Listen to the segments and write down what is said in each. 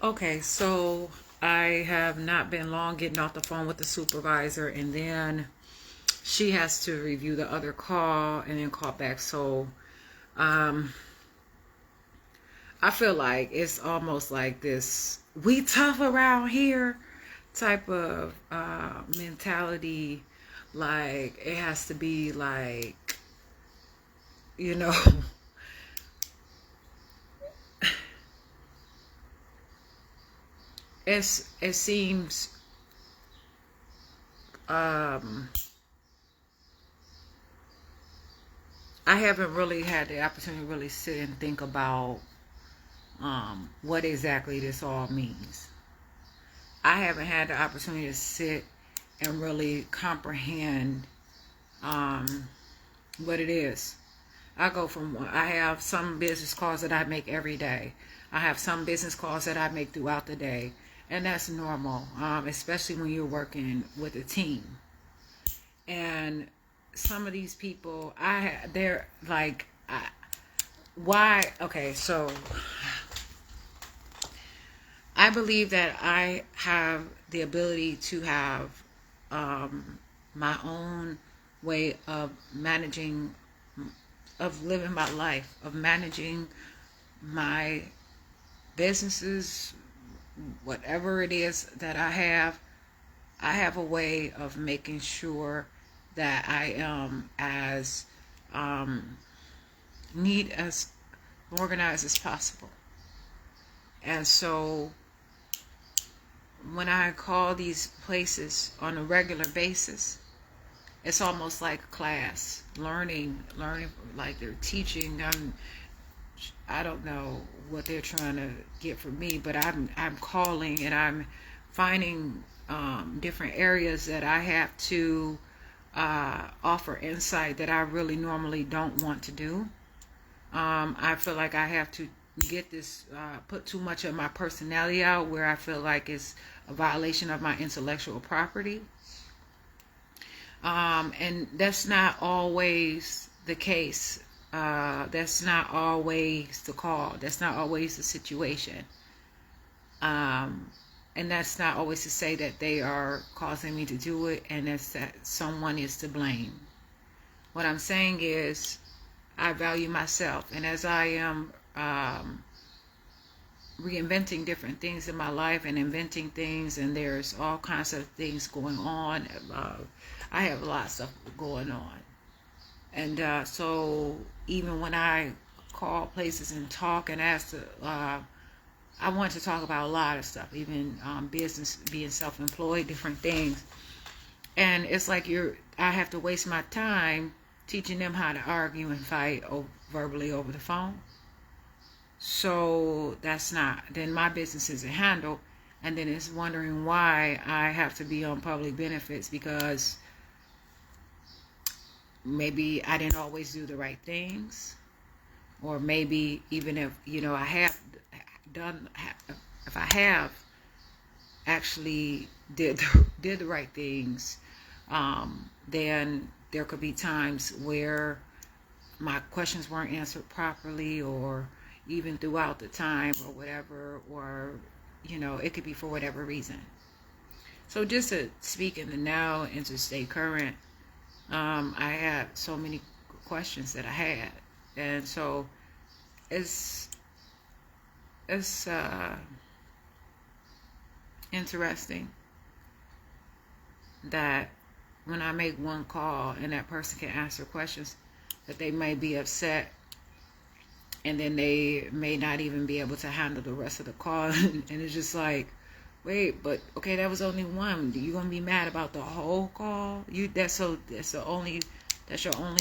Okay, so I have not been long getting off the phone with the supervisor, and then she has to review the other call and then call back. So um, I feel like it's almost like this "we tough around here" type of mentality. Like it has to be like, you know, it seems um, I haven't really had the opportunity to really sit and think about what exactly this all means. I haven't had the opportunity to sit and really comprehend um, what it is. I have some business calls that I make every day. I have some business calls that I make throughout the day. And that's normal, especially when you're working with a team. And some of these people, they're like, why? Okay, so I believe that I have the ability to have my own way of managing, of living my life, of managing my businesses, whatever it is that I have. I have a way of making sure that I am as um, neat as organized as possible. And so when I call these places on a regular basis, it's almost like a class, learning like they're teaching. I don't know what they're trying to get from me, but I'm calling and I'm finding different areas that I have to offer insight that I really normally don't want to do. I feel like I have to get this, put too much of my personality out where I feel like it's a violation of my intellectual property. And that's not always the case. That's not always the call. That's not always the situation. Um, and that's not always to say that they are causing me to do it and that's that someone is to blame. What I'm saying is I value myself. And as I am reinventing different things in my life and inventing things, and there's all kinds of things going on, I have a lot of stuff going on. And so even when I call places and talk and ask I want to talk about a lot of stuff, even business, being self-employed, different things. And it's like I have to waste my time teaching them how to argue and fight verbally over the phone. So then my business isn't handled. And then it's wondering why I have to be on public benefits because maybe I didn't always do the right things. Or maybe even if, I have done, if I have actually did the right things, then there could be times where my questions weren't answered properly, or even throughout the time or whatever, or it could be for whatever reason. So just to speak in the now and to stay current, I had so many questions that I had, and so it's interesting that when I make one call and that person can answer questions, that they may be upset and then they may not even be able to handle the rest of the call. And it's just like, wait, but okay, that was only one. You gonna be mad about the whole call? That's your only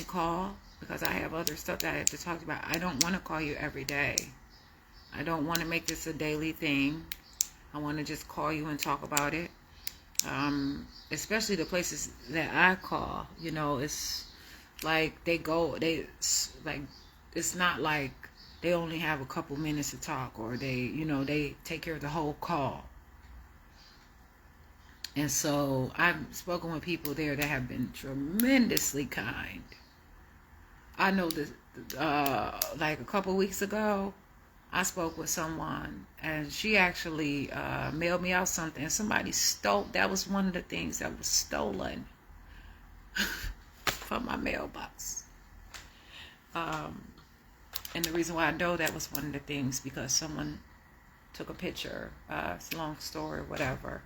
call? Because I have other stuff that I have to talk about. I don't want to call you every day. I don't want to make this a daily thing. I want to just call you and talk about it. Especially the places that I call, it's like it's not like they only have a couple minutes to talk, or they take care of the whole call. And so I've spoken with people there that have been tremendously kind. I know that like a couple weeks ago, I spoke with someone, and she actually mailed me out something. Somebody stole. That was one of the things that was stolen from my mailbox. And the reason why I know that was one of the things because someone took a picture. It's a long story, whatever.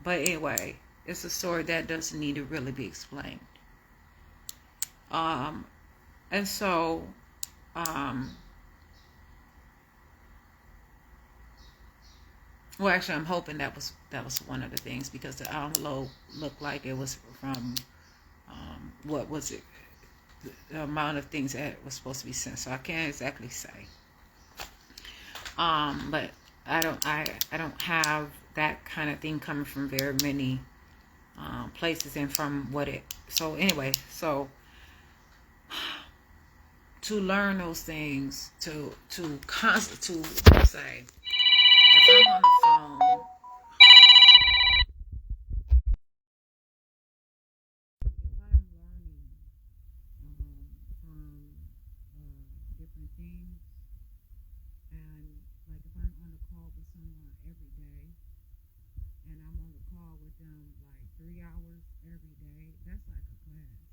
But anyway, it's a story that doesn't need to really be explained. And so, well, actually, I'm hoping that was one of the things because the envelope looked like it was from what was it? The amount of things that was supposed to be sent. So I can't exactly say. But I don't have that kind of thing coming from very many places and from what it. So anyway, so to learn those things, to say, if I'm on the phone, if I'm learning from different things, and like if I'm on a call with someone every day, and I'm on the call with them like 3 hours every day, that's like a class.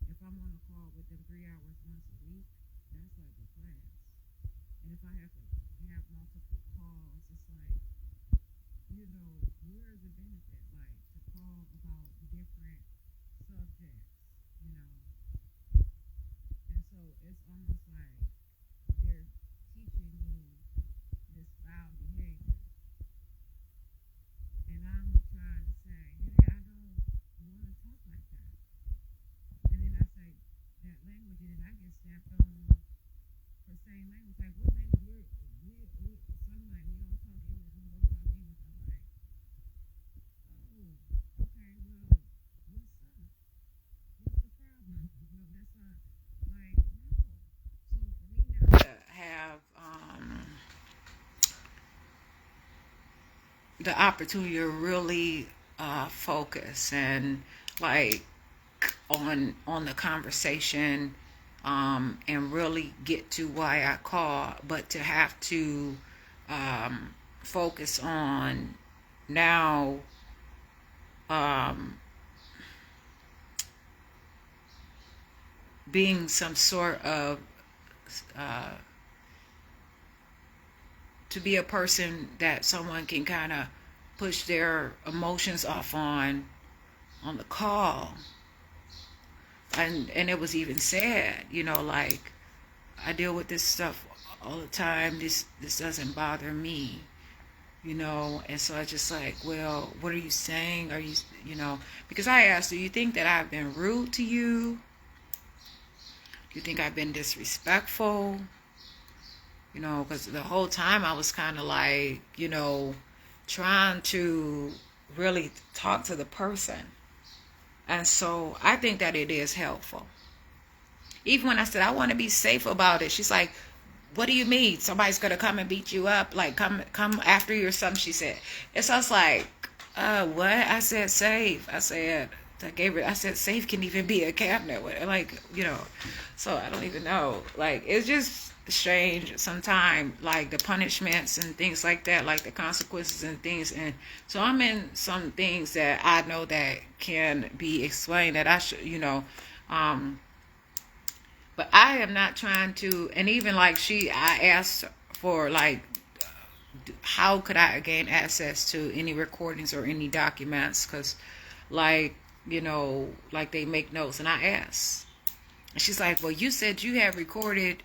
If I'm on a call with them 3 hours once a week, that's like a class. And if I have to have multiple calls, it's like, where is the benefit? Like to call about different subjects, you know. And so it's almost like they're teaching me this foul behavior. And I'm trying to say, hey, I don't want to talk like that. And then I say that language, and then I get snapped on for saying language. Like, what language? So I'm like, we all talk English, we all talk English. I'm like, oh, okay, well, what's up? What's the problem? That's not, like, no. So for me now to have the opportunity to really focus and like on the conversation and really get to why I call, but to have to focus on now being some sort of to be a person that someone can kind of push their emotions off on the call. And it was even sad, like I deal with this stuff all the time. This doesn't bother me, and so I just like, well, what are you saying? Are you, because I asked, do you think that I've been rude to you? Do you think I've been disrespectful? Because the whole time I was kind of like, trying to really talk to the person. And so I think that it is helpful. Even when I said I want to be safe about it, she's like, what do you mean? Somebody's going to come and beat you up? Like, come after you or something, she said. And so I was like, what? I said, safe. I said, safe can even be a cabinet. Like, so I don't even know. Like, it's just strange sometimes, like the punishments and things like that, like the consequences and things. And so I'm in some things that I know that can be explained that I should, but I am not trying to. And even like I asked for like, how could I gain access to any recordings or any documents? Because like, like they make notes. And I asked, and she's like, well, you said you have recorded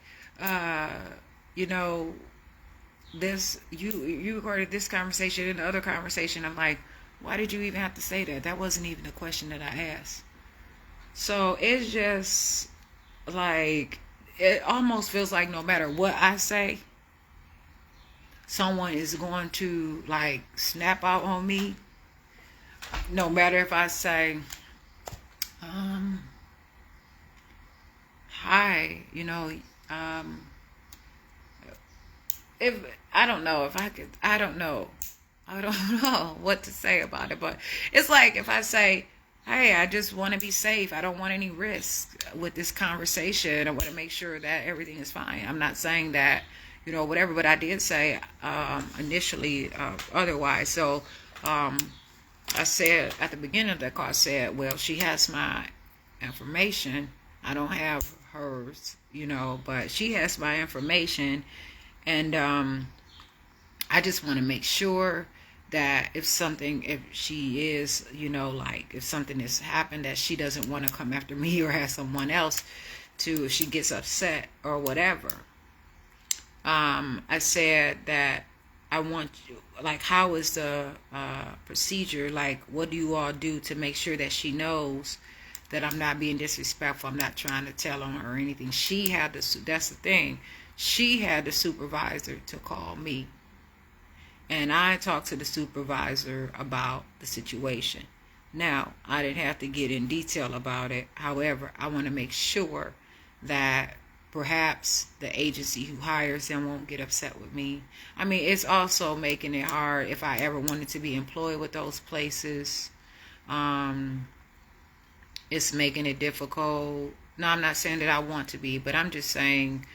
this, you recorded this conversation and the other conversation. I'm like, why did you even have to say that? That wasn't even the question that I asked. So it's just like, it almost feels like no matter what I say, someone is going to like snap out on me. No matter if I say, hi, if I don't know if I could, I don't know what to say about it, but it's like if I say, hey, I just want to be safe. I don't want any risk with this conversation. I want to make sure that everything is fine. I'm not saying that, whatever, but I did say initially otherwise. So I said at the beginning of the call, I said, well, she has my information. I don't have hers, but she has my information. And I just want to make sure that if she is, like if something has happened, that she doesn't want to come after me or have someone else if she gets upset or whatever. I said that I want you, like, how is the procedure? Like, what do you all do to make sure that she knows that I'm not being disrespectful? I'm not trying to tell on her or anything. That's the thing. She had the supervisor to call me. And I talked to the supervisor about the situation. Now, I didn't have to get in detail about it. However, I want to make sure that perhaps the agency who hires them won't get upset with me. I mean, it's also making it hard if I ever wanted to be employed with those places. It's making it difficult. No, I'm not saying that I want to be, but I'm just saying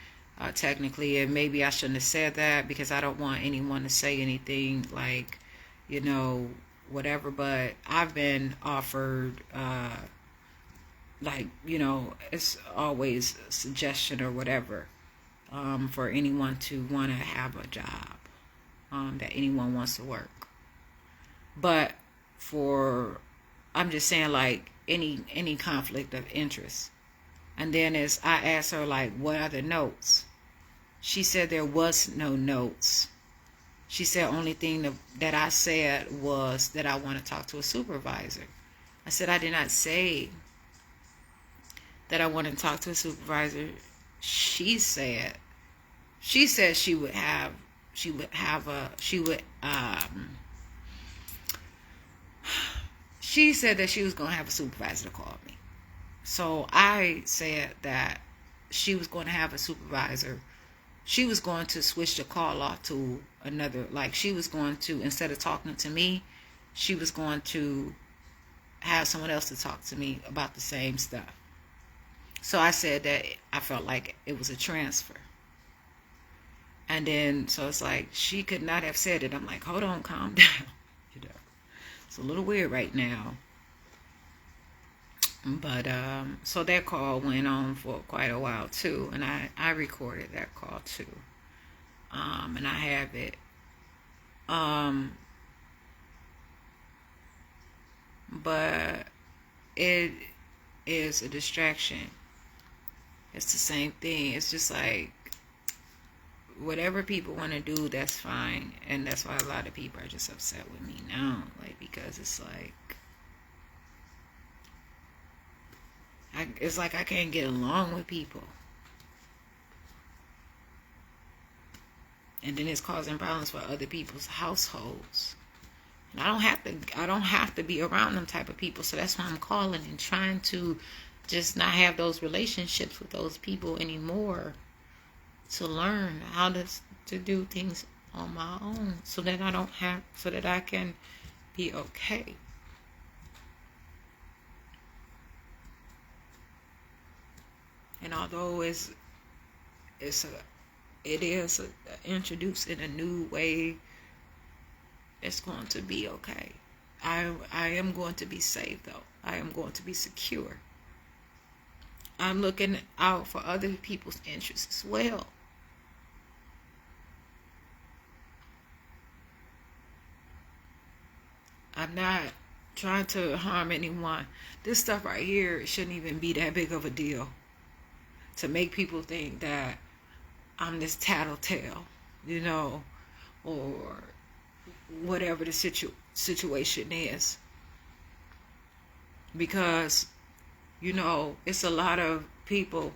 technically, and maybe I shouldn't have said that because I don't want anyone to say anything like, whatever. But I've been offered, it's always a suggestion or whatever, for anyone to want to have a job, that anyone wants to work. But I'm just saying, like, any conflict of interest. And then as I asked her, like, what are the notes? She said there was no notes. She said only thing that I said was that I want to talk to a supervisor. I said I did not say that I want to talk to a supervisor. She said she said she said that she was going to have a supervisor to call me. So I said that she was going to have a supervisor. She was going to switch the call off to another, like she was going to, instead of talking to me, she was going to have someone else to talk to me about the same stuff. So I said that I felt like it was a transfer. And then, so it's like, she could not have said it. I'm like, hold on, calm down. It's a little weird right now. But so that call went on for quite a while too, and I recorded that call too, and I have it. But it is a distraction. It's the same thing. It's just like whatever people want to do, that's fine, and that's why a lot of people are just upset with me now, like, because it's like. It's like I can't get along with people. And then it's causing problems for other people's households. And I don't have to be around them type of people. So that's why I'm calling and trying to just not have those relationships with those people anymore. To learn how to do things on my own. So that I can be okay. And although it is introduced in a new way, it's going to be okay. I am going to be safe, though. I am going to be secure. I'm looking out for other people's interests as well. I'm not trying to harm anyone. This stuff right here shouldn't even be that big of a deal. To make people think that I'm this tattletale, or whatever the situation is. Because, it's a lot of people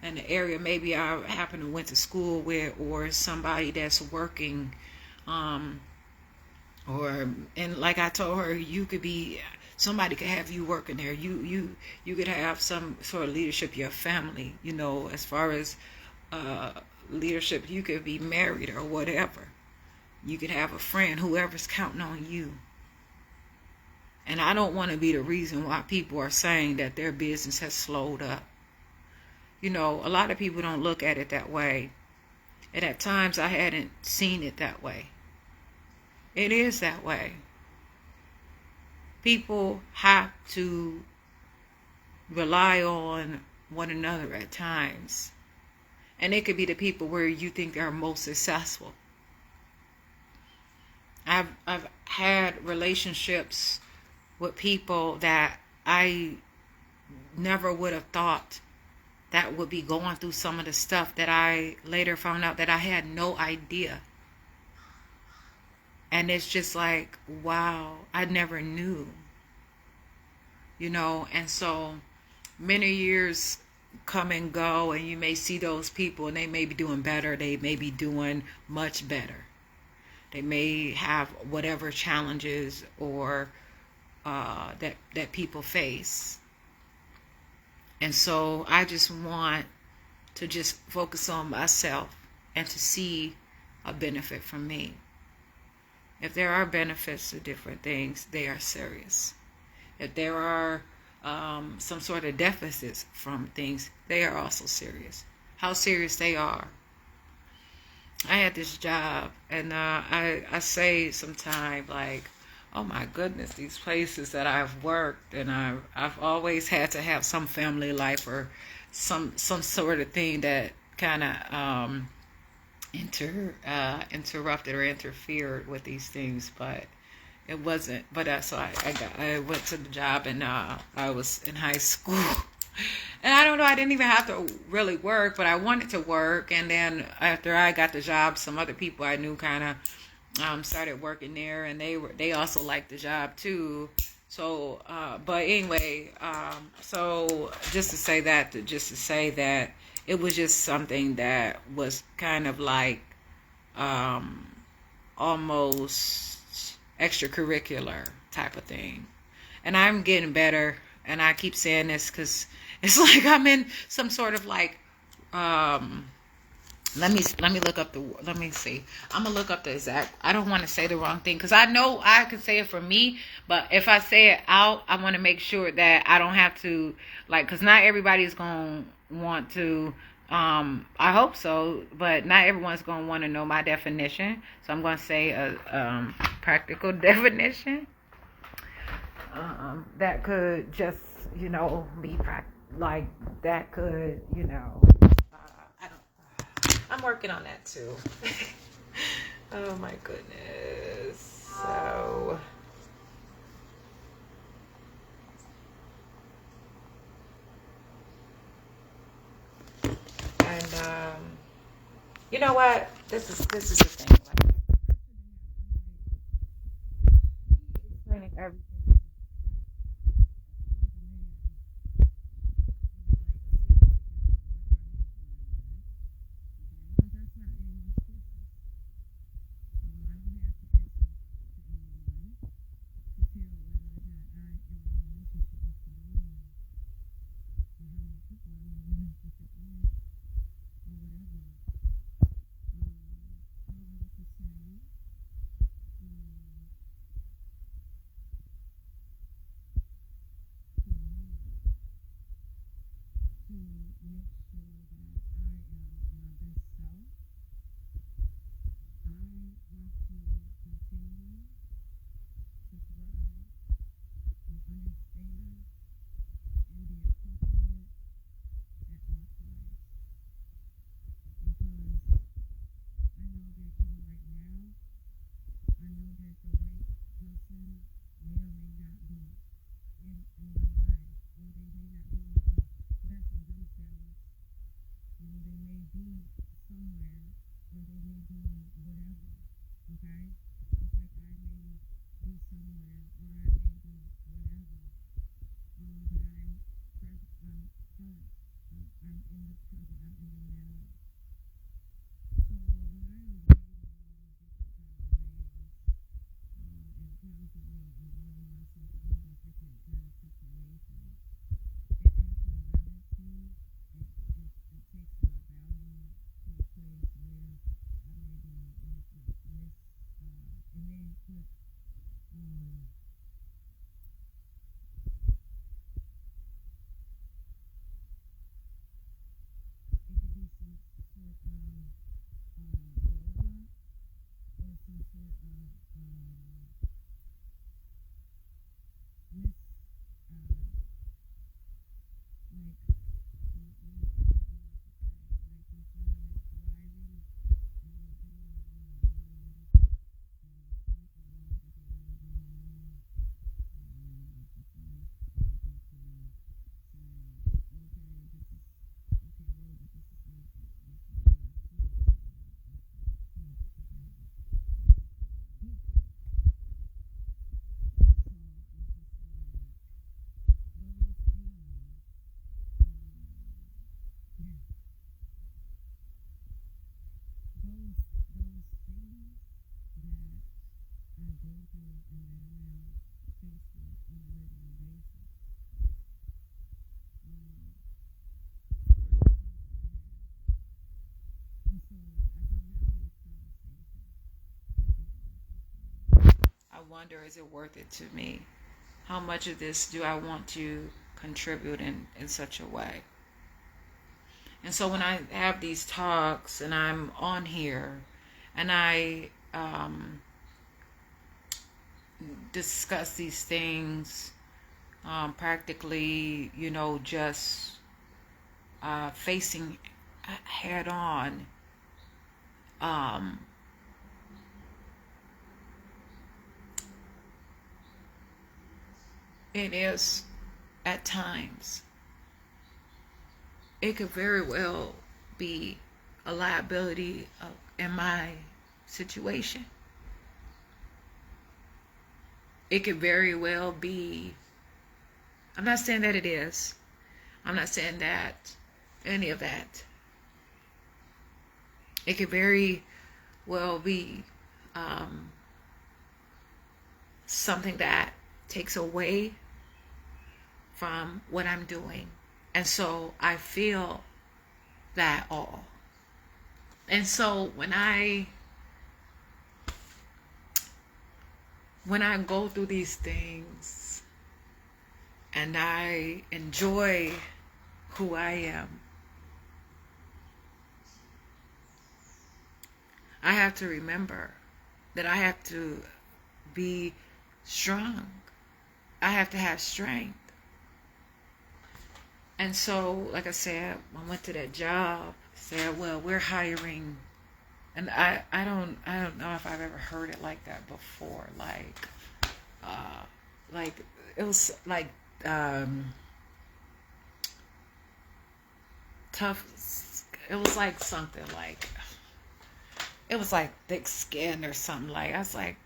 in the area maybe I happen to went to school with, or somebody that's working, and like I told her, somebody could have you working there. You could have some sort of leadership, your family, as far as leadership. You could be married or whatever. You could have a friend, whoever's counting on you. And I don't want to be the reason why people are saying that their business has slowed up. You know, a lot of people don't look at it that way. And at times I hadn't seen it that way. It is that way. People have to rely on one another at times. And it could be the people where you think are most successful. I've had relationships with people that I never would have thought that would be going through some of the stuff that I later found out that I had no idea. And it's just like, wow, I never knew. You know, and so many years come and go, and you may see those people and they may be doing better. They may be doing much better. They may have whatever challenges or that people face. And so I just want to just focus on myself and to see a benefit from me. If there are benefits to different things, they are serious. If there are some sort of deficits from things, they are also serious. How serious they are. I had this job, and I say sometimes, like, oh my goodness, these places that I've worked, and I've always had to have some family life or some sort of thing that kind of interrupted or interfered with these things, but it wasn't. But so I went to the job, and I was in high school. And I don't know, I didn't even have to really work, but I wanted to work. And then after I got the job, some other people I knew kind of started working there, and they also liked the job too. So, but anyway, so just to say that it was just something that was kind of like almost extracurricular type of thing. And I'm getting better, and I keep saying this because it's like I'm in some sort of like let me look up let me see. I'm gonna look up the exact. I don't want to say the wrong thing because I know I can say it for me, but if I say it out, I want to make sure that I don't have to, like, because not everybody's gonna want to. I hope so, but not everyone's gonna want to know my definition. So I'm gonna say a practical definition. That could just, be like that could, I don't. I'm working on that too. Oh my goodness. So. And you know what? This is the thing. Like, explaining everything. I wonder, is it worth it to me? How much of this do I want to contribute in such a way? And so when I have these talks and I'm on here and I discuss these things, practically, just facing head on, it is at times, it could very well be a liability in my situation. It could very well be, I'm not saying that it is. I'm not saying that any of that. It could very well be something that takes away from what I'm doing. And so I feel that all. And so when I go through these things and I enjoy who I am, I have to remember that I have to be strong. I have to have strength. And so, like I said, I went to that job, said, well, we're hiring. And I don't know if I've ever heard it like that before. Like it was like tough. It was like something like, it was like thick skin or something. Like, I was like,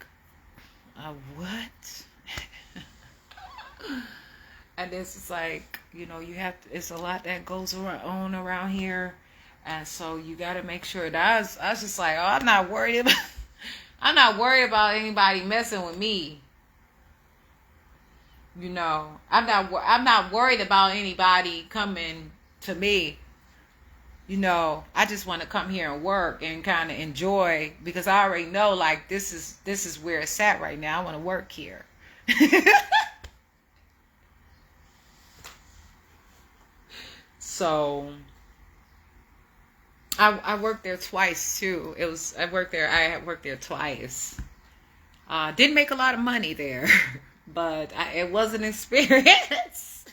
what? And this is like, you have to, it's a lot that goes on around here. And so you got to make sure that I was just like, oh, I'm not worried about anybody messing with me. I'm not worried about anybody coming to me. I just want to come here and work and kind of enjoy, because I already know, like, this is where it's at right now. I want to work here. So I worked there twice too. I worked there twice. Didn't make a lot of money there, but it was an experience.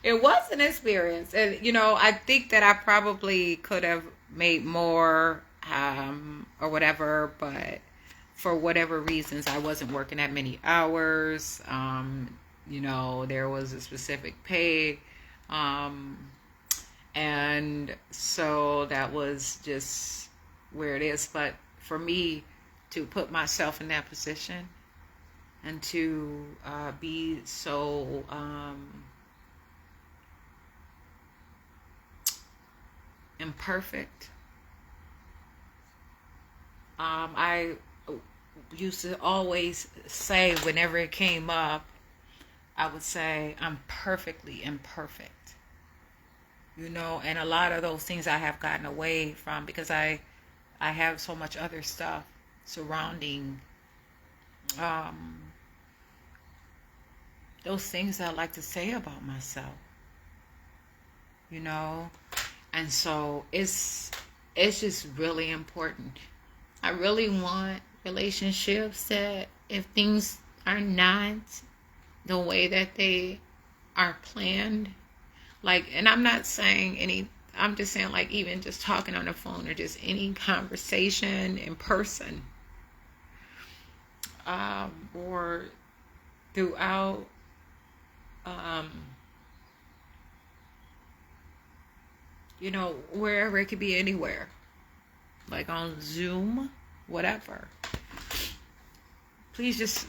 It was an experience. And, I think that I probably could have made more, or whatever, but for whatever reasons, I wasn't working that many hours. There was a specific pay. And so that was just where it is. But for me to put myself in that position and to be so imperfect, I used to always say, whenever it came up, I would say, I'm perfectly imperfect. And a lot of those things I have gotten away from, because I have so much other stuff surrounding those things that I like to say about myself. And so it's just really important. I really want relationships that if things are not the way that they are planned, like, and I'm not saying any, I'm just saying like even just talking on the phone or just any conversation in person, or throughout, wherever, it could be anywhere, like on Zoom, whatever. Please just,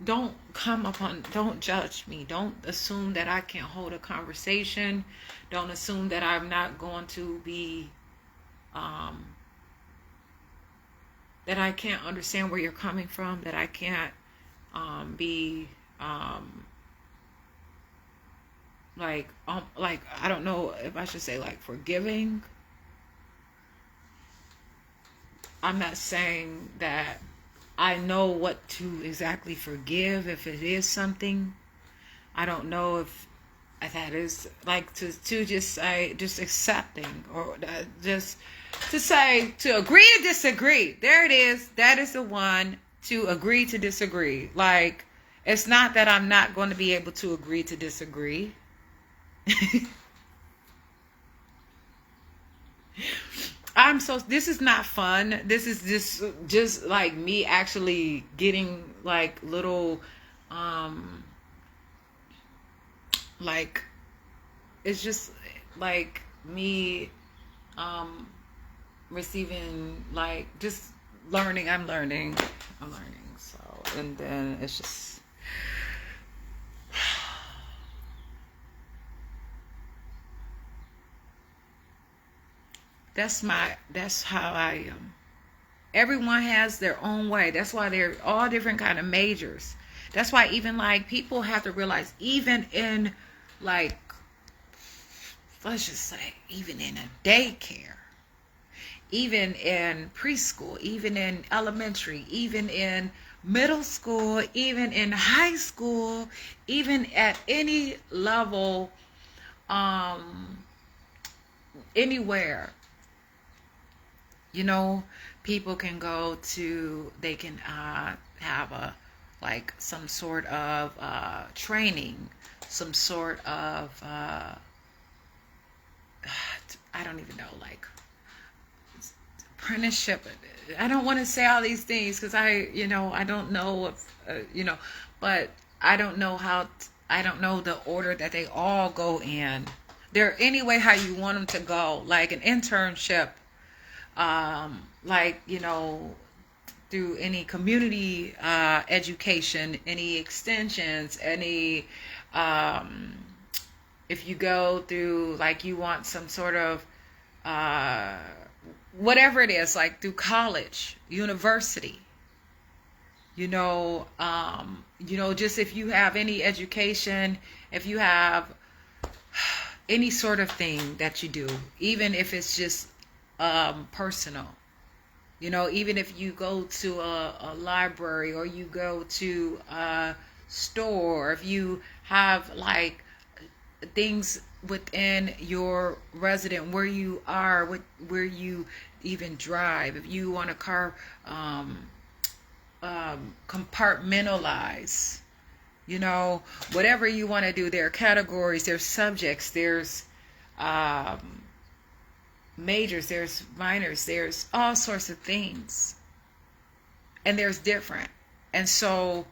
don't don't judge me. Don't assume that I can't hold a conversation. Don't assume that I'm not going to be, that I can't understand where you're coming from, that I can't be, like, I don't know if I should say like forgiving. I'm not saying that I know what to exactly forgive. If it is something, I don't know if that is like to just say, just accepting, or just to say, to agree to disagree. There it is. That is the one, to agree to disagree. Like, it's not that I'm not going to be able to agree to disagree. This is not fun. This is just like me actually getting like little, like, it's just like me, receiving, like, just learning. I'm learning. So, and then it's just, that's how I am. Everyone has their own way. That's why they're all different kind of majors. That's why even like people have to realize, even in like, let's just say, even in a daycare, even in preschool, even in elementary, even in middle school, even in high school, even at any level, anywhere, people can go to, they can have a, like, some sort of training, some sort of I don't even know, like apprenticeship. I don't want to say all these things because I don't know if but I don't know I don't know the order that they all go in. They're anyway how you want them to go, like an internship, like, through any community education, any extensions, any, if you go through, like, you want some sort of whatever it is, like through college, university, just if you have any education, if you have any sort of thing that you do, even if it's just personal, even if you go to a library, or you go to a store, or if you have like things within your resident, where you are, where you even drive, if you want to compartmentalize, whatever you want to do. There are categories, there's subjects, there's majors, there's minors, there's all sorts of things, and there's different. And so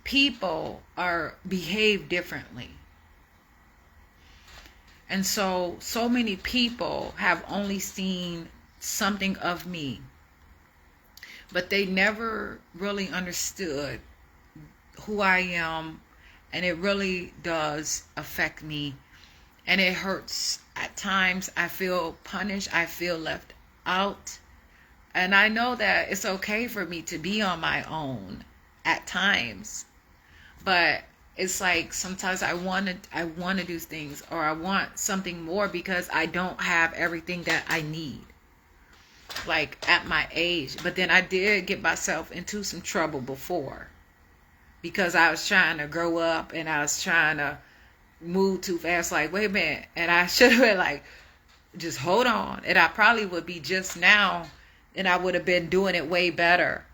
people behave differently. And so many people have only seen something of me, but they never really understood who I am, and it really does affect me, and it hurts. At times I feel punished, I feel left out, and I know that it's okay for me to be on my own at times, but it's like sometimes I want to do things, or I want something more, because I don't have everything that I need, like at my age. But then I did get myself into some trouble before, because I was trying to grow up, and I was trying to move too fast. Like, wait a minute. And I should have been like, just hold on. And I probably would be just now and I would have been doing it way better.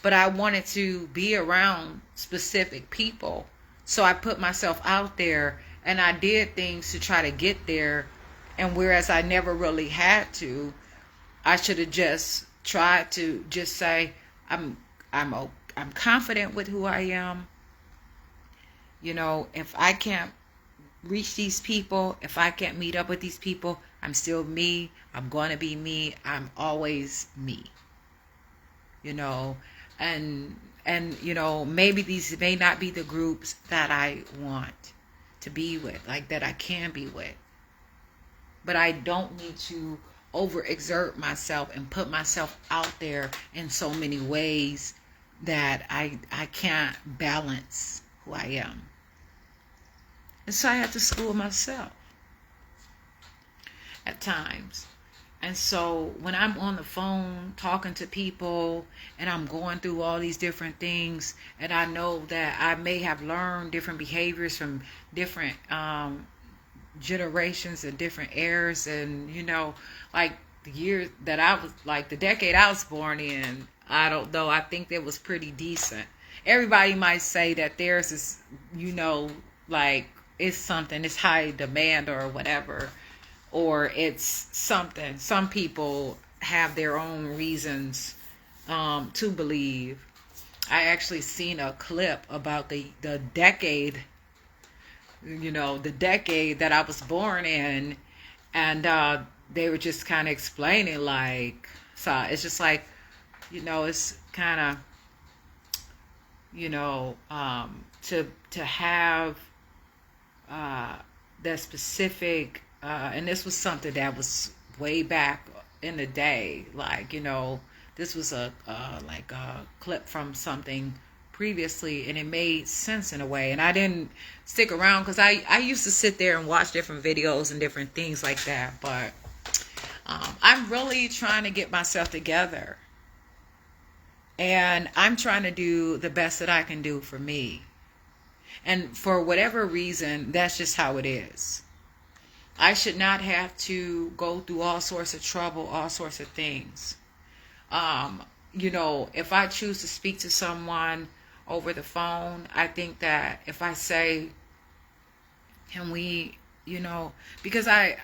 But I wanted to be around specific people. So I put myself out there and I did things to try to get there. And whereas I never really had to, I should have just tried to just say, I'm I'm confident with who I am. You know, if I can't reach these people, if I can't meet up with these people, I'm still me. I'm going to be me. I'm always me. You know, and you know, maybe these may not be the groups that I want to be with, like that I can be with. But I don't need to overexert myself and put myself out there in so many ways that I can't balance who I am. And so I have to school myself at times. And so when I'm on the phone talking to people and I'm going through all these different things, and I know that I may have learned different behaviors from different generations and different eras, and you know, like the year that I was, like the decade I was born in, I don't know, I think it was pretty decent. Everybody might say that theirs is, you know, like it's something, it's high demand or whatever, or it's something. Some people have their own reasons to believe. I actually seen a clip about the decade, you know, the decade that I was born in, and they were just kind of explaining, like, so it's just like, you know, it's kind of, you know, to have that specific, and this was something that was way back in the day, like, you know, this was like a clip from something previously, and it made sense in a way. And I didn't stick around because I used to sit there and watch different videos and different things like that, but I'm really trying to get myself together, and I'm trying to do the best that I can do for me. And for whatever reason, that's just how it is. I should not have to go through all sorts of trouble, all sorts of things. You know, if I choose to speak to someone over the phone, I think that if I say, can we, you know, because I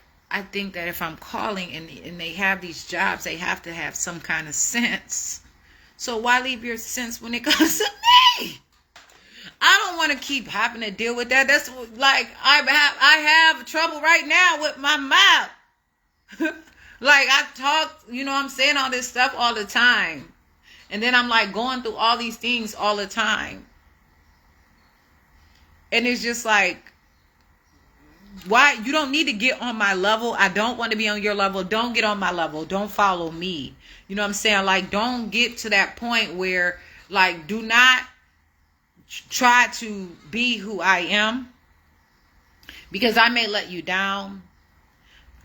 think that if I'm calling and they have these jobs, they have to have some kind of sense. So why leave your sense when it comes to me? I don't want to keep having to deal with that. That's like, I have trouble right now with my mouth. Like, I talk, you know, I'm saying all this stuff all the time. And then I'm like going through all these things all the time. And it's just like, why? You don't need to get on my level. I don't want to be on your level. Don't get on my level. Don't follow me. You know what I'm saying? Like, don't get to that point where, like, do not try to be who I am, because I may let you down,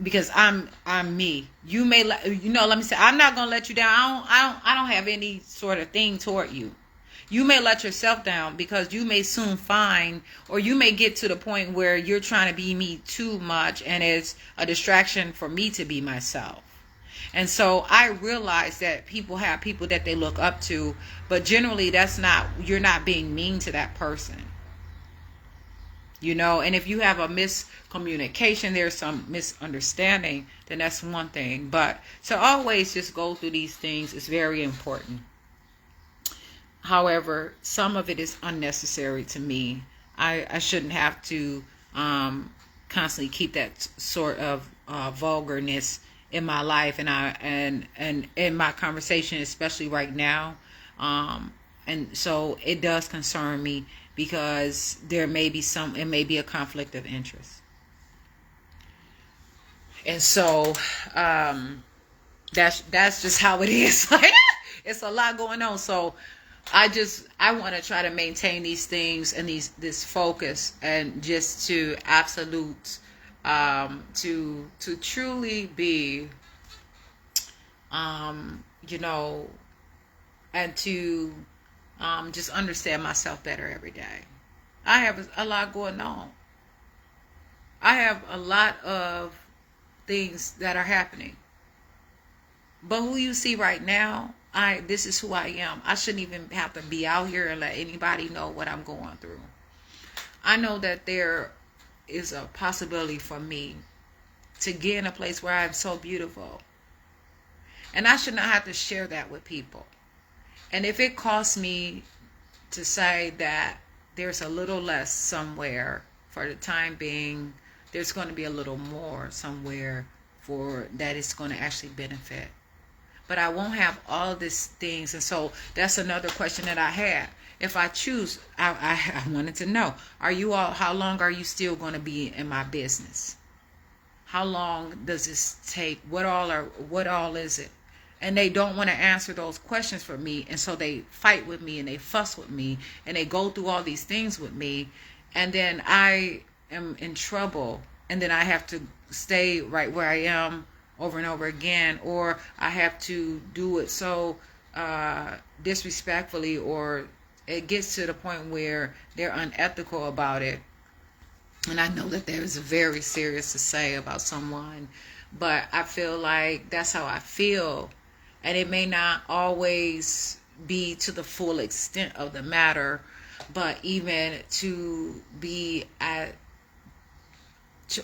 because I'm me. You may let, you know, let me say, I'm not gonna let you down. I don't have any sort of thing toward you. You may let yourself down because you may soon find, or you may get to the point where you're trying to be me too much, and it's a distraction for me to be myself. And so I realize that people have people that they look up to, but generally that's not, you're not being mean to that person. You know, and if you have a miscommunication, there's some misunderstanding, then that's one thing. But to always just go through these things is very important. However, some of it is unnecessary to me. I shouldn't have to constantly keep that sort of vulgarness in my life, and in my conversation, especially right now. And so it does concern me, because there may be it may be a conflict of interest. And so that's just how it is. Like, it's a lot going on. So I want to try to maintain these things and this focus, and just to absolute, to truly be, you know, and to just understand myself better every day. I have a lot going on. I have a lot of things that are happening. But who you see right now, this is who I am. I shouldn't even have to be out here and let anybody know what I'm going through. I know that there is a possibility for me to get in a place where I'm so beautiful. And I should not have to share that with people. And if it costs me to say that there's a little less somewhere for the time being, there's going to be a little more somewhere for that it's going to actually benefit. But I won't have all these things. And so that's another question that I had. If I choose, I wanted to know, how long are you still going to be in my business? How long does this take? What all is it? And they don't want to answer those questions for me. And so they fight with me and they fuss with me and they go through all these things with me. And then I am in trouble. And then I have to stay right where I am over and over again. Or I have to do it so disrespectfully, or it gets to the point where they're unethical about it. And I know that there is very serious to say about someone, but I feel like that's how I feel. And it may not always be to the full extent of the matter, but even to be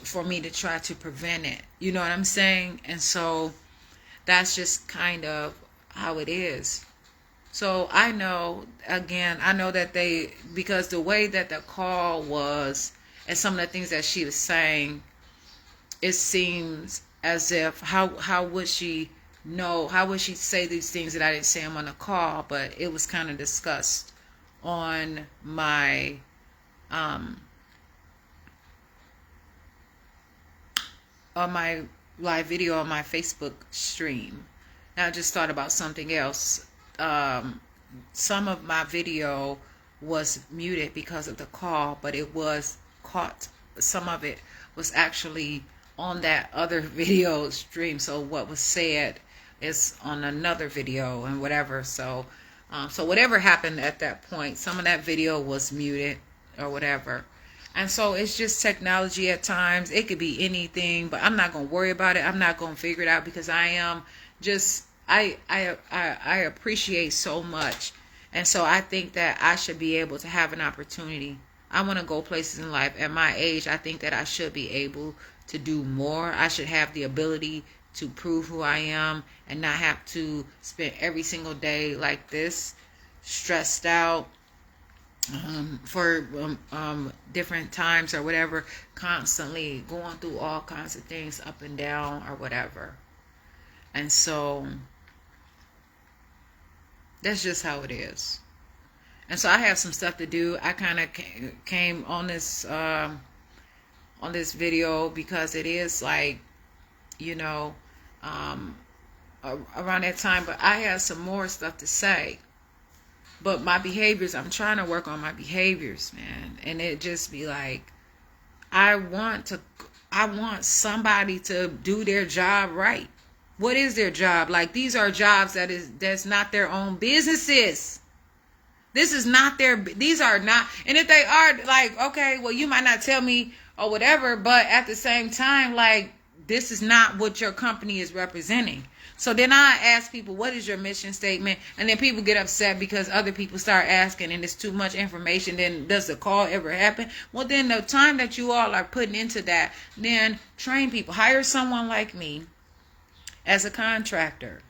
for me to try to prevent it. You know what I'm saying? And so that's just kind of how it is. So I know that because the way that the call was and some of the things that she was saying, it seems as if, how would she know, how would she say these things that I didn't say them on the call? But it was kind of discussed on my live video on my Facebook stream. Now I just thought about something else. Some of my video was muted because of the call, but it was caught. Some of it was actually on that other video stream. So what was said is on another video and whatever. So whatever happened at that point, some of that video was muted or whatever. And so it's just technology at times. It could be anything, but I'm not going to worry about it. I'm not going to figure it out because I am just, I appreciate so much. And so I think that I should be able to have an opportunity. I want to go places in life. At my age, I think that I should be able to do more. I should have the ability to prove who I am and not have to spend every single day like this, stressed out, for different times or whatever, constantly going through all kinds of things up and down or whatever. And so that's just how it is. And so I have some stuff to do. I kind of came on this video because it is like, around that time, but I have some more stuff to say. But my behaviors, I'm trying to work on my behaviors, man. And it just be like, I want somebody to do their job right. What is their job? Like, these are jobs that's not their own businesses. These are not, and if they are, like, okay, well, you might not tell me or whatever, but at the same time, like, this is not what your company is representing. So then I ask people, what is your mission statement? And then people get upset because other people start asking and it's too much information. Then does the call ever happen? Well, then the time that you all are putting into that, then train people. Hire someone like me as a contractor.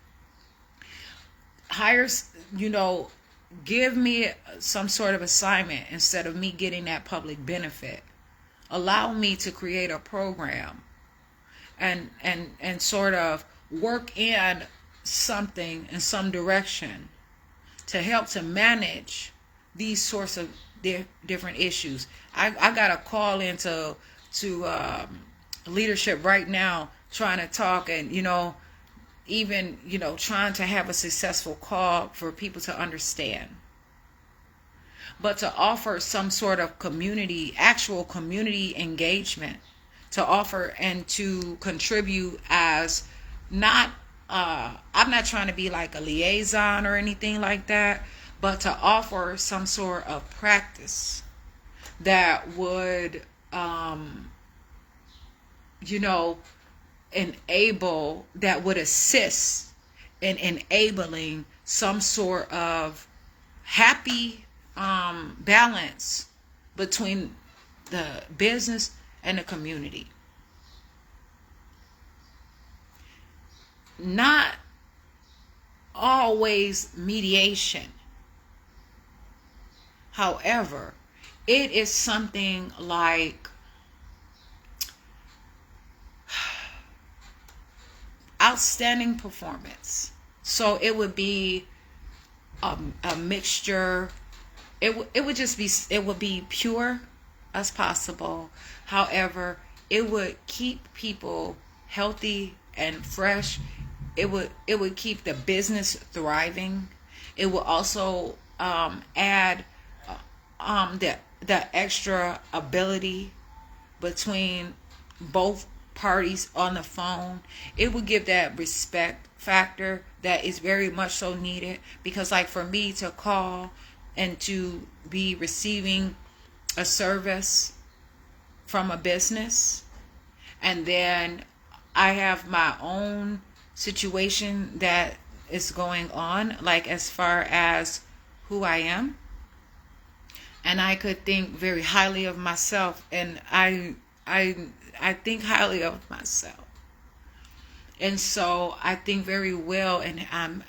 Give me some sort of assignment instead of me getting that public benefit. Allow me to create a program and sort of work in something in some direction to help to manage these sorts of different issues. I got a call into leadership right now, trying to talk and even trying to have a successful call for people to understand, but to offer some sort of actual community engagement, to offer and to contribute as not I'm not trying to be like a liaison or anything like that, but to offer some sort of practice that would enable, that would assist and enabling some sort of happy balance between the business and the community. Not always mediation. However, it is something like outstanding performance. So it would be a mixture. It would just be, it would be pure as possible. However, it would keep people healthy and fresh. It would keep the business thriving. It will also add the extra ability between both parties on the phone. It would give that respect factor that is very much so needed, because like for me to call and to be receiving a service from a business, and then I have my own situation that is going on, like as far as who I am, and I could think very highly of myself, and I think highly of myself, and so I think very well, and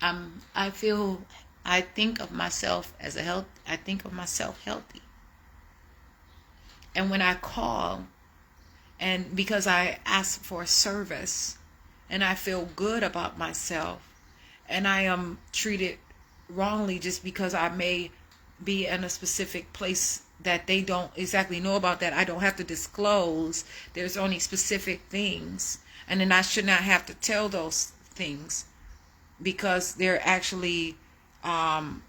I feel, I think of myself as a health. I think of myself healthy, and when I call, and because I ask for a service, and I feel good about myself, and I am treated wrongly just because I may be in a specific place that they don't exactly know about, that I don't have to disclose. There's only specific things, and then I should not have to tell those things, because they're actually,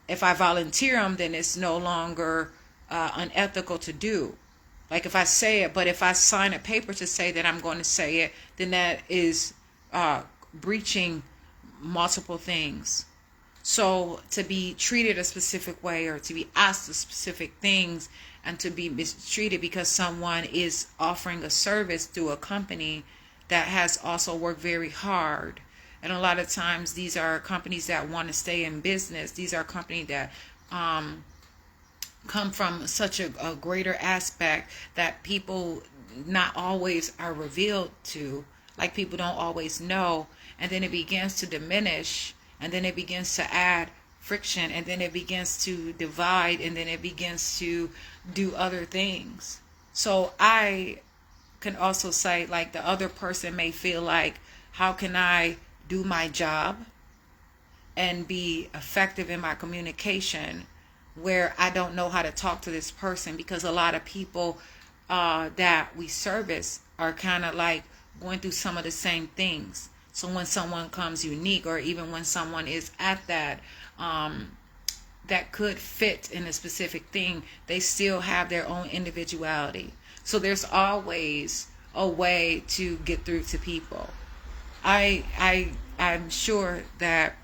if I volunteer them, then it's no longer unethical to do. Like if I say it, but if I sign a paper to say that I'm going to say it, then that is breaching multiple things. So to be treated a specific way, or to be asked a specific things, and to be mistreated because someone is offering a service through a company that has also worked very hard. And a lot of times these are companies that want to stay in business. These are companies that come from such a greater aspect that people not always are revealed to. Like people don't always know. And then it begins to diminish. And then it begins to add friction. And then it begins to divide. And then it begins to do other things. So I can also say, like, the other person may feel like, how can I do my job and be effective in my communication where I don't know how to talk to this person? Because a lot of people that we service are kind of like going through some of the same things. So when someone comes unique, or even when someone is at that that could fit in a specific thing, they still have their own individuality. So there's always a way to get through to people. I'm sure that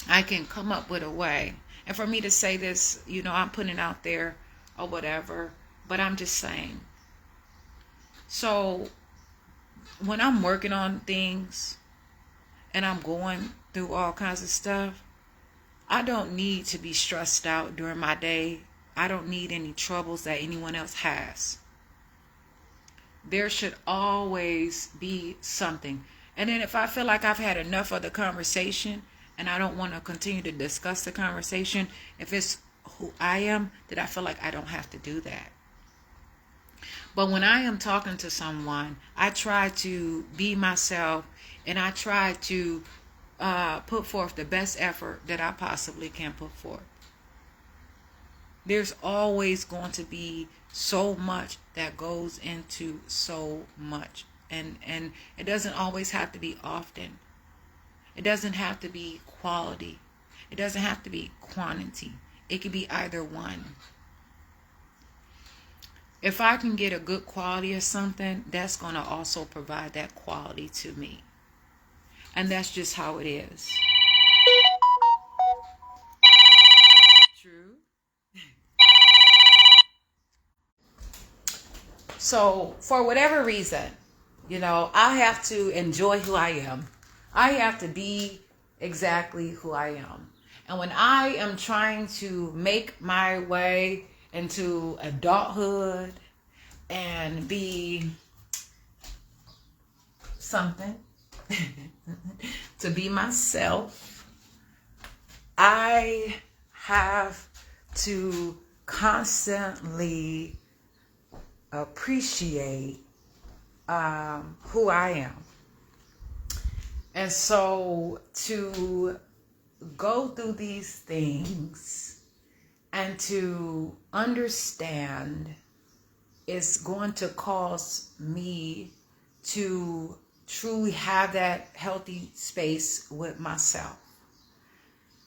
I can come up with a way. And for me to say this, I'm putting it out there or whatever, but I'm just saying. So when I'm working on things and I'm going through all kinds of stuff, I don't need to be stressed out during my day. I don't need any troubles that anyone else has. There should always be something. And then if I feel like I've had enough of the conversation and I don't want to continue to discuss the conversation, if it's who I am, then I feel like I don't have to do that. But when I am talking to someone, I try to be myself, and I try to put forth the best effort that I possibly can put forth. There's always going to be so much that goes into so much. And it doesn't always have to be often. It doesn't have to be quality. It doesn't have to be quantity. It could be either one. If I can get a good quality of something, that's going to also provide that quality to me. And that's just how it is. True. So for whatever reason, I have to enjoy who I am. I have to be exactly who I am. And when I am trying to make my way into adulthood and be something, to be myself, I have to constantly appreciate who I am. And so to go through these things and to understand is going to cause me to truly have that healthy space with myself.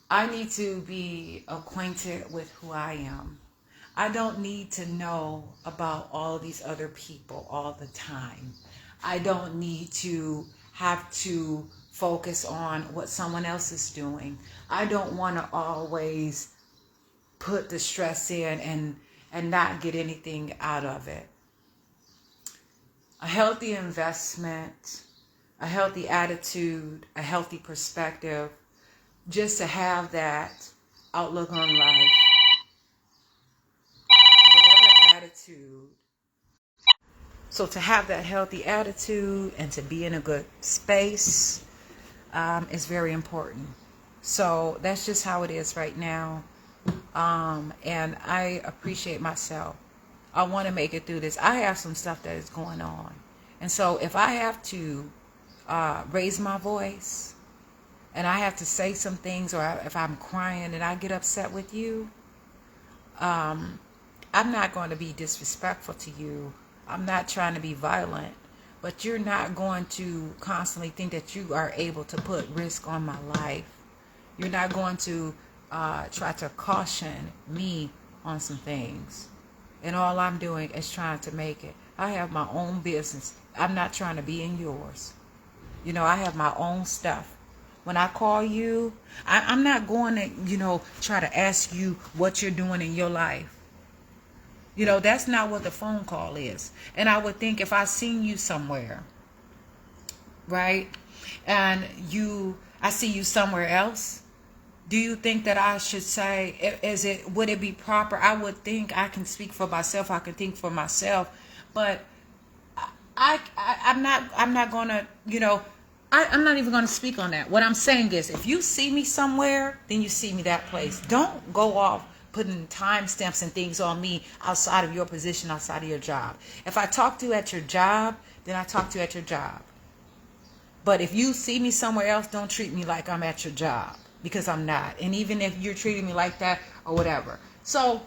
I need to be acquainted with who I am. I don't need to know about all these other people all the time. I don't need to have to focus on what someone else is doing. I don't want to always put the stress in and not get anything out of it. A healthy investment, a healthy attitude, a healthy perspective, just to have that outlook on life, whatever attitude. So to have that healthy attitude and to be in a good space is very important. So that's just how it is right now. And I appreciate myself. I want to make it through this. I have some stuff that is going on. And so if I have to raise my voice and I have to say some things, or if I'm crying and I get upset with you, I'm not going to be disrespectful to you. I'm not trying to be violent, but you're not going to constantly think that you are able to put risk on my life. You're not going to try to caution me on some things. And all I'm doing is trying to make it. I have my own business. I'm not trying to be in yours. You know, I have my own stuff. When I call you, I'm not going to, try to ask you what you're doing in your life. That's not what the phone call is. And I would think if I seen you somewhere, right, and I see you somewhere else, do you think that I should say, would it be proper? I would think I can speak for myself. I can think for myself, but I'm not going to, I'm not even going to speak on that. What I'm saying is, if you see me somewhere, then you see me that place. Don't go off putting timestamps and things on me outside of your position, outside of your job. If I talk to you at your job, then I talk to you at your job. But if you see me somewhere else, don't treat me like I'm at your job, because I'm not. And even if you're treating me like that or whatever. So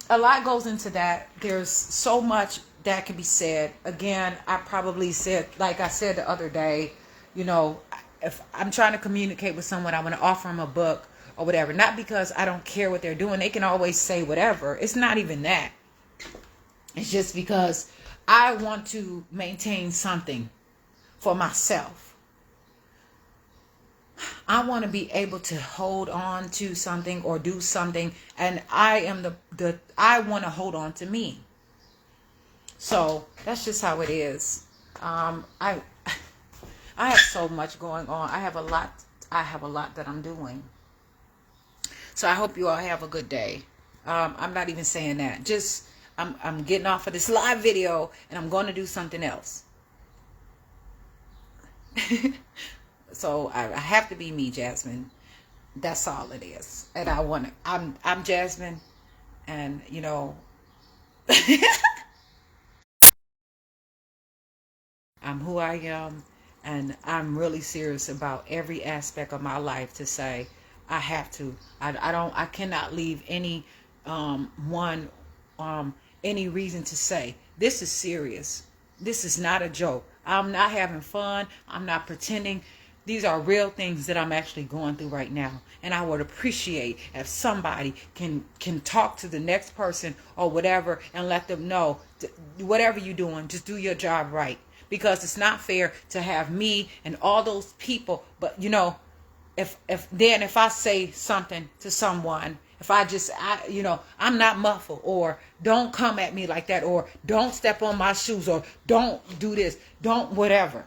a lot goes into that. There's so much that can be said. Again, I probably said, like I said the other day, if I'm trying to communicate with someone, I want to offer them a book or whatever. Not because I don't care what they're doing. They can always say whatever. It's not even that. It's just because I want to maintain something for myself. I want to be able to hold on to something or do something, and I want to hold on to me. So that's just how it is. I have so much going on. I have a lot that I'm doing. So I hope you all have a good day. I'm not even saying that. Just I'm getting off of this live video and I'm going to do something else. So I have to be me, Jasmine. That's all it is. And I'm Jasmine, and I'm who I am, and I'm really serious about every aspect of my life to say I have to. I cannot leave any any reason to say this is serious. This is not a joke. I'm not having fun. I'm not pretending. These are real things that I'm actually going through right now. And I would appreciate if somebody can talk to the next person or whatever and let them know, whatever you're doing, just do your job right. Because it's not fair to have me and all those people. But, if I say something to someone, if I'm not muffled, or don't come at me like that, or don't step on my shoes, or don't do this, don't whatever.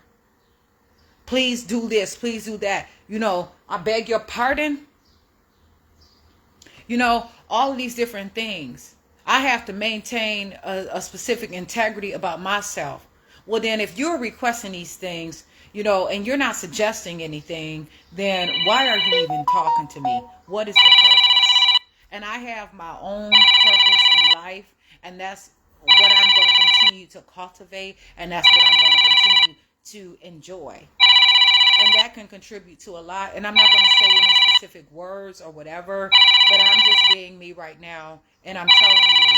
Please do this. Please do that. I beg your pardon. All of these different things. I have to maintain a specific integrity about myself. Well, then if you're requesting these things, and you're not suggesting anything, then why are you even talking to me? What is the purpose? And I have my own purpose in life, and that's what I'm going to continue to cultivate, and that's what I'm going to continue to enjoy. And that can contribute to a lot. And I'm not going to say any specific words or whatever, but I'm just being me right now. And I'm telling you,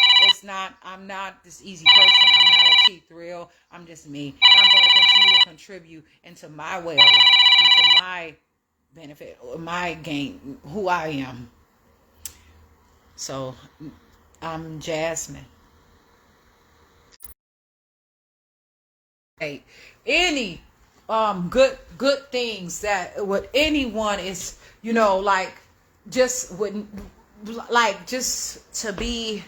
I'm not this easy person. I'm not a cheap thrill. I'm just me. And I'm going to continue to contribute into my way of life, into my benefit, or my gain, who I am. So I'm Jasmine. Hey, any good things that what anyone is, like, just wouldn't like, just to be,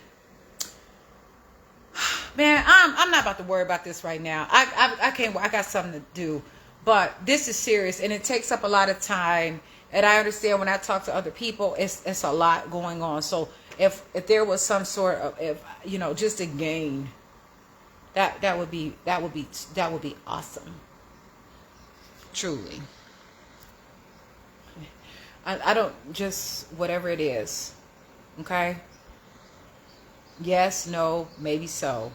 man, I'm not about to worry about this right now. I can't. I got something to do, but this is serious and it takes up a lot of time. And I understand when I talk to other people, it's a lot going on. So if there was some sort of, just a gain, that would be awesome. Truly. I don't, just whatever it is. Okay? Yes, no, maybe so.